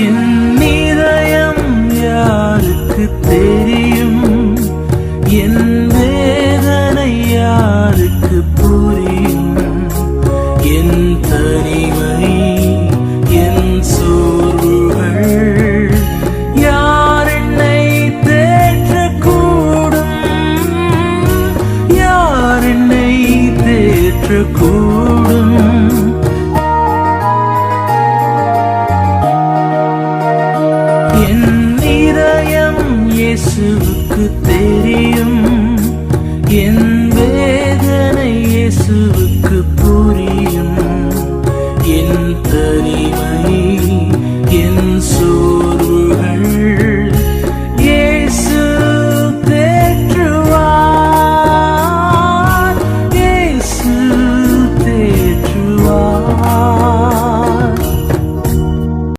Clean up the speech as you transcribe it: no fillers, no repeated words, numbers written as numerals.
என் இதயம் யாருக்கு தெரியும், என் வேதனை யாருக்கு புரியும், என் தனிமை என் சோர்வுகள் யார் என்னை தேற்றக்கூடும், யார் என்னை தேற்றக்கூடும். என்